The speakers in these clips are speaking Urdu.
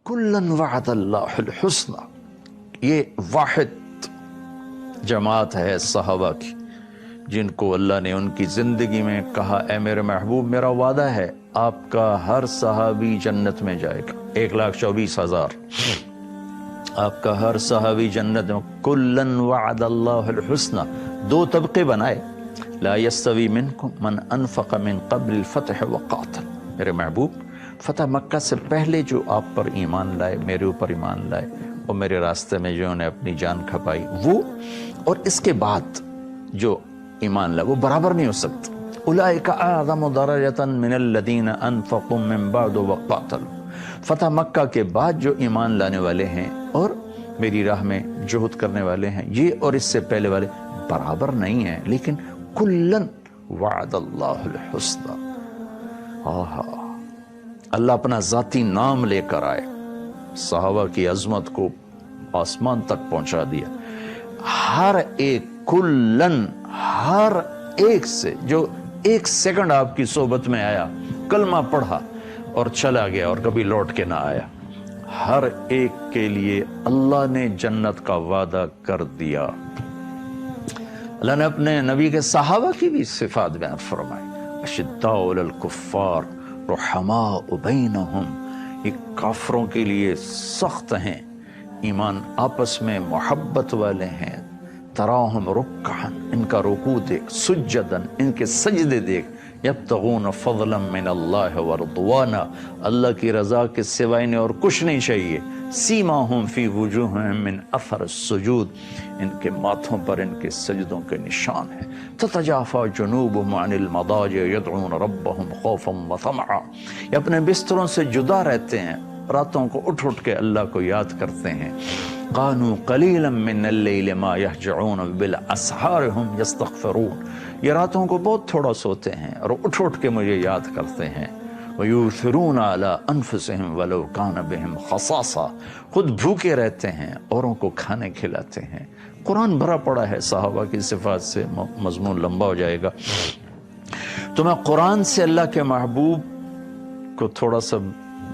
کلن وعد اللہ الحسنہ، یہ واحد جماعت ہے صحابہ کی جن کو اللہ نے ان کی زندگی میں کہا اے میرے محبوب میرا وعدہ ہے آپ کا ہر صحابی جنت میں جائے گا، 1,24,000 آپ کا ہر صحابی جنت میں۔ کلن وعد اللہ الحسنہ، 2 طبقے بنائے، لا یستوی منکم من انفق من قبل الفتح وقاتل، میرے محبوب فتح مکہ سے پہلے جو آپ پر ایمان لائے، میرے اوپر ایمان لائے اور میرے راستے میں جو نے اپنی جان کھپائی وہ، اور اس کے بعد جو ایمان لائے وہ برابر نہیں ہو سکتا۔ اولئک اعظم درجۃ من الذین انفقوا من بعد وقاتلوا، فتح مکہ کے بعد جو ایمان لانے والے ہیں اور میری راہ میں جہد کرنے والے ہیں، یہ اور اس سے پہلے والے برابر نہیں ہیں، لیکن کلن وعد اللہ الحسنى۔ اللہ اپنا ذاتی نام لے کر آئے، صحابہ کی عظمت کو آسمان تک پہنچا دیا۔ ہر ایک کلن، ہر ایک سے جو 1 سیکنڈ آپ کی صحبت میں آیا، کلمہ پڑھا اور چلا گیا اور کبھی لوٹ کے نہ آیا، ہر ایک کے لیے اللہ نے جنت کا وعدہ کر دیا۔ اللہ نے اپنے نبی کے صحابہ کی بھی صفات بیان فرمائی، اشداء علی الکفار رحماء بینہم، یہ کافروں کے لیے سخت ہیں، ایمان آپس میں محبت والے ہیں۔ تراہم رکعا، ان کا رکوع دیکھ، سجدن، ان کے سجدے دیکھ، یبتغون فضلا من اللہ ورضوانا، اللہ کی رضا کے سوائے انہیں اور کچھ نہیں چاہیے۔ سیماہم فی وجوہہم من اثر السجود، ان کے ماتھوں پر ان کے سجدوں کے نشان ہیں۔ تتجافی جنوبہم عن المضاجع یدعون ربہم خوفا وطمعا، یہ اپنے بستروں سے جدا رہتے ہیں، راتوں کو اٹھ اٹھ کے اللہ کو یاد کرتے ہیں۔ قانوا قلیلا من اللیل ما یہجعون بالاسحار ہم یستغفرون، یہ راتوں کو بہت تھوڑا سوتے ہیں اور اٹھ اٹھ کے مجھے یاد کرتے ہیں۔ وَيُؤْثِرُونَ عَلَىٰ أَنفُسِهِمْ وَلَوْ كَانَ بِهِمْ خَصَاصَةٌ، خود بھوکے رہتے ہیں، اوروں کو کھانے کھلاتے ہیں۔ قرآن بھرا پڑا ہے صحابہ کی صفات سے، مضمون لمبا ہو جائے گا۔ تو میں قرآن سے اللہ کے محبوب کو تھوڑا سا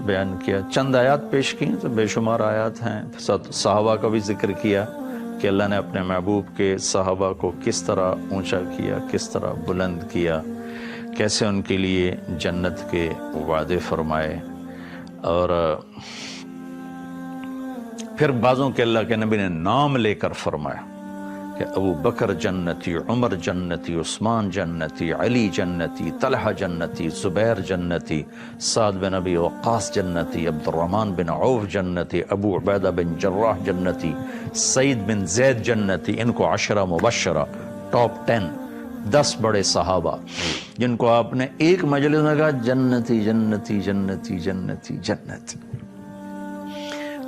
بیان کیا، چند آیات پیش کی تو بے شمار آیات ہیں، صحابہ کا بھی ذکر کیا کہ اللہ نے اپنے محبوب کے صحابہ کو کس طرح اونچا کیا، کس طرح بلند کیا، کیسے ان کے لیے جنت کے وعدے فرمائے، اور پھر بعضوں کے اللہ کے نبی نے نام لے کر فرمایا کہ ابو بکر جنتی، عمر جنتی، عثمان جنتی، علی جنتی، طلحہ جنتی، زبیر جنتی، سعد بن ابی وقاص جنتی، عبد الرحمن بن عوف جنتی، ابو عبیدہ بن جراح جنتی، سعید بن زید جنتی، ان کو 10 مبشرہ، ٹاپ 10 بڑے صحابہ جن کو آپ نے ایک مجلس میں کہا جنتی جنتی جنتی جنتی جنتی۔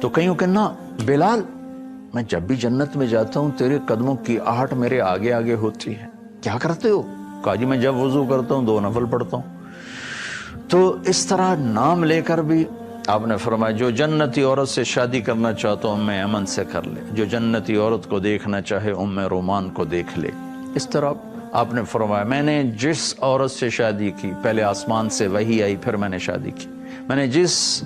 تو کئیوں کہ نا بلال میں جب بھی جنت میں جاتا ہوں تیرے قدموں کی آہٹ میرے آگے آگے ہوتی ہے، کیا کرتے ہو؟ کہا جی میں جب وضو کرتا ہوں 2 نفل پڑھتا ہوں۔ تو اس طرح نام لے کر بھی آپ نے فرمایا جو جنتی عورت سے شادی کرنا چاہتا ہوں ام ایمن سے کر لے، جو جنتی عورت کو دیکھنا چاہے ام رومان کو دیکھ لے۔ اس طرح آپ نے فرمایا میں نے جس عورت سے شادی کی، پہلے آسمان سے وحی آئی پھر میں نے شادی کی، میں نے جس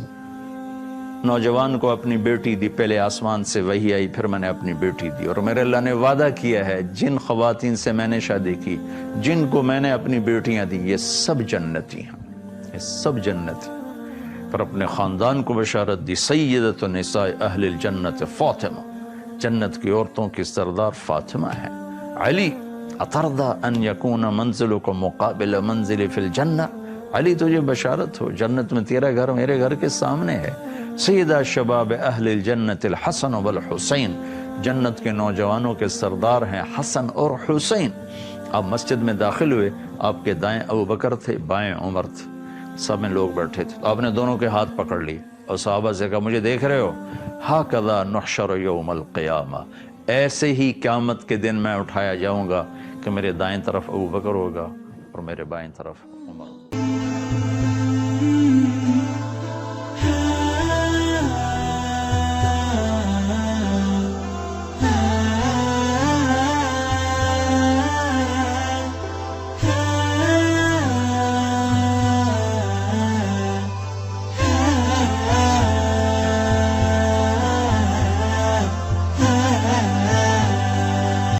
نوجوان کو اپنی بیٹی دی، پہلے آسمان سے وحی آئی پھر میں نے اپنی بیٹی دی، اور میرے اللہ نے وعدہ کیا ہے جن خواتین سے میں نے شادی کی، جن کو میں نے اپنی بیٹیاں دی، یہ سب جنتی ہیں، یہ سب جنتی۔ پر اپنے خاندان کو بشارت دی، سیدۃ النساء اہل الجنت فاطمہ، جنت کی عورتوں کی سردار فاطمہ ہے۔ علی اترضی ان یکون منزلک مقابل منزل فی الجنہ، علی تجھے بشارت ہو جنت میں تیرا گھر میرے گھر کے سامنے ہے۔ سیدہ شباب اہل الجنت الحسن والحسین، جنت کے نوجوانوں کے سردار ہیں حسن اور حسین۔ آپ مسجد میں داخل ہوئے، آپ کے دائیں ابو بکر تھے، بائیں عمر تھے، سب میں لوگ بیٹھے تھے، تو آپ نے دونوں کے ہاتھ پکڑ لیے اور صحابہ سے کہا مجھے دیکھ رہے ہو، ہاکذا نحشر یوم القیامہ، ایسے ہی قیامت کے دن میں اٹھایا جاؤں گا کہ میرے دائیں طرف ابو بکر ہوگا اور میرے بائیں طرف